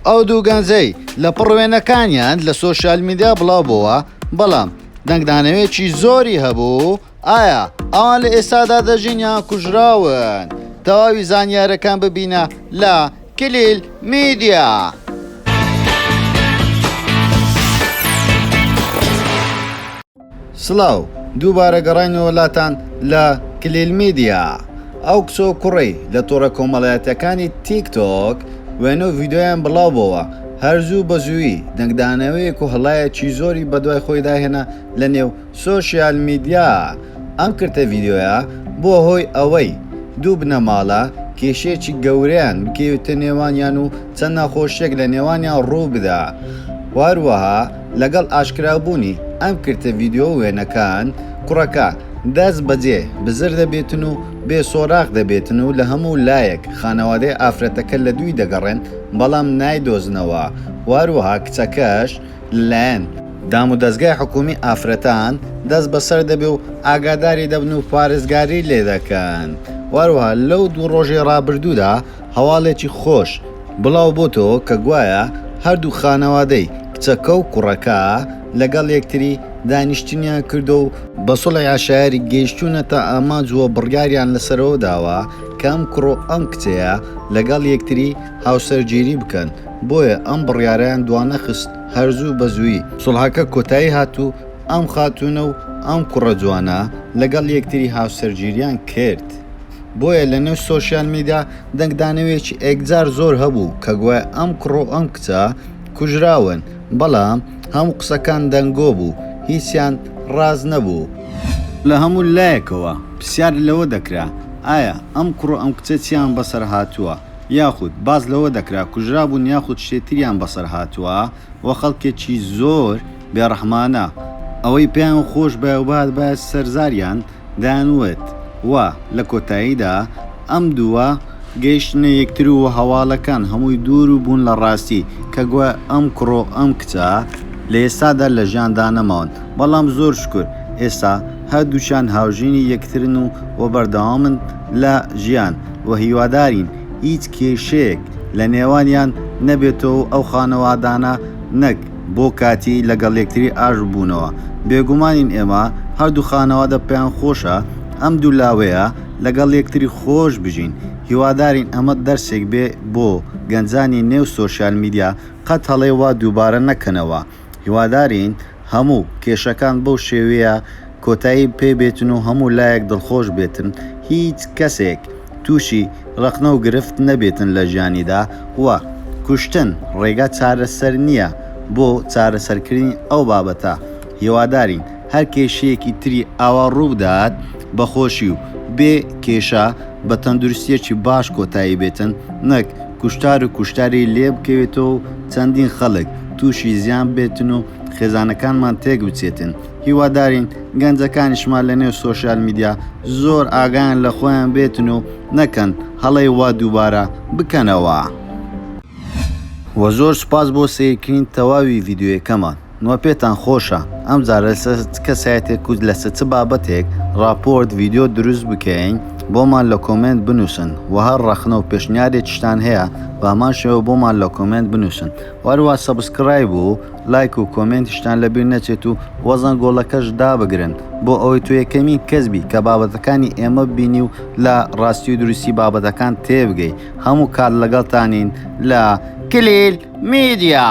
ئەو دوو گەنجەی لە پڕوێنەکانیان لە سۆشیال میدیا بڵاوبووە، بەڵام دەنگدانەوێکی زۆری هەبوو. ئایا ئەوان لە ئێستادا دەژین یان کوژراون؟ تەواوی زانیارەکان ببینە لە کلیل میدیا. سڵاو، دووبارە گەڕاینەوە وڵاتان لە کلیل میدیا. ئەو کچۆ کوڕی لە تۆڕە کۆمەڵایەتەکانی تیکتۆک وێنە و ڤیدۆیان بڵاوبەوە، هەرزوو بە زووی دەنگدانەوەیەک و هەڵایەکی زۆری بەدوای خۆی داهێنا لە نێو سۆشیال میدیا. ئەم کردە ڤیدۆیە بۆ هۆی ئەوەی دوو بنەماڵە کێشەیەکی گەورەیان بکەوێتە نێوانیان و چەند ناخۆشیێک لە نێوانیان ڕوو بدا. واروەها لەگەڵ ئاشکرابوونی ئەم کردە ڤیدۆ وێنەکان کوڕەکە دەست بەجێ بزر دەبێتن و بێسۆراق دەبێتن و لە هەموو لایەک خانەوادەی ئافرەتەکە لە دووی دەگەڕێن، بەڵام نایدۆزنەوە. واروەها کچەکەش لەلایەن دام و دەستگای حکومی ئافرەتان دەست بەسەر دەبێ و ئاگاداری دەبن و پارێزگاری لێ دەکەن. واروەها لەو دوو ڕۆژی ڕابردوودا هەواڵێکی خۆش بڵاو بۆتەوە کە گوایە هەردوو خانەوادەی کچەکە و کوڕەکە لەگەڵ یەکتری دانیشتنیان کردو و بە سوڵی عاشایری گەیشتوونەتە ئاماجووە بڕیاریان لەسەرەوە داوە کە ئەم کوڕۆ ئەم کچەیە لەگەڵ یەکتری هاوسەرگیری بکەن. بۆیە ئەم بڕیارەیان دوانەخست هەرزوو بە زووی. سوڵحەکە کۆتایی هاتوو، ئەم خاتوونە و ئەم کوڕە جوانە لەگەڵ یەکتری هاوسەرگیریان کرد. بۆیە لە نێو سۆشیال میدیا دەنگدانەوێکی ئێکجار زۆر هەبوو کە گوایە ئەم کوڕۆ ئەم کچە کوژراون، بەڵام هەموو قسەکان دەنگۆ بوو، هیچیان ڕاز نەبوو. لە هەموو لایەکەوە پرسیار لەوە دەکرا ئایا ئەم کوڕۆ ئەم کچە چیان بەسەر هاتووە، یاخود باز لەوە دەکرا کوژرا بوون یاخود شتێتریان بەسەر هاتووە. وە خەڵکێکی زۆر بێڕەحمانە ئەوەی پێیان خۆش بەوبات بە سەرزاریان دایانوت. وە لە کۆتاییدا ئەم دووە گەیشتنە یەکتر و هەواڵەکان هەمووی دوور و بوون لە ڕاستی کە گوە ئەم کوڕۆ ئەم کچە لە ئێستادا لە ژیاندا نەماون، بەڵام زۆر شکر ئێستا هەردووشان هاوژینی یەکترن و بەردەوامن لە ژیان و هیوادارین هیچ کێشەیەک لە نێوانیان نەبێتەوە ئەو خانەوادانە نەک بۆ کاتی لەگەڵ یەکتری ئاژ بوونەوە. بێگومانین ئێمە هەردوو خانەوادە پێیان خۆشە ئەم دوو لاوەیە لەگەڵ یەکتری خۆش بژین. هیوادارین ئەمە دەرسێک بێ بۆ گەنجانی نێو سۆشیال میدیا قەت هەڵێ وا دووبارە نەکەنەوە. هیوادارین هەموو کێشەکان بەو شێوەیە کۆتایی پێ بێتن و هەموو لایەک دڵخۆش بێتن، هیچ کەسێک تووشی ڕەخنە و گرفت نەبێتن لە ژیانیدا. وە کوشتن ڕێگا چارەسەر نییە بۆ چارەسەرکردنی ئەو بابەتە. هیوادارین هەر کێشەیەکی تری ئاوا ڕوودات بەخۆشی و بێ کێشە بە تەندروستیەکی باش کۆتایی بێتن، نەک کوشتار و کوشتاری لێ بکەوێتەوە و چەندین خەڵک تووشی زیان بێتن و خێزانەکانمان تێک بچێتن. هیوادارین گەنجەکانیشمان لە نێو سۆشیال میدیا زۆر ئاگایان لە خۆیان بێتن و نەکەن هەڵەی وا دووبارە بکەنەوە. وە زۆر سوپاس بۆ سیرکردنی تەواوی ڤیدۆیەکەمان. نوە پێتان خۆشە ئەم جارە لەسەر کەسایەتێک و لەسەر چ بابەتێک راپۆرت ڤیدۆ دروست بکەین بۆمان لە کۆمنت بنووسن و هەر ڕەخنە و پێشنیارێکیشتان هەیە بەمان شێوە بۆمان لە کۆمنت بنووسن. وارووا سەبسکرایب و لایک و کۆمنتیشتان لەبیر نەچێت و وەزن گۆڵەکەش دابگرن بۆ ئەوەی تۆ یەکەمین کەسبی کە بابەتەکانی ئێمە بینی و لە ڕاستی و دروستی بابەتەکان تێبگەی. هەموو کات لەگەڵتانین لە کلیل میدیا.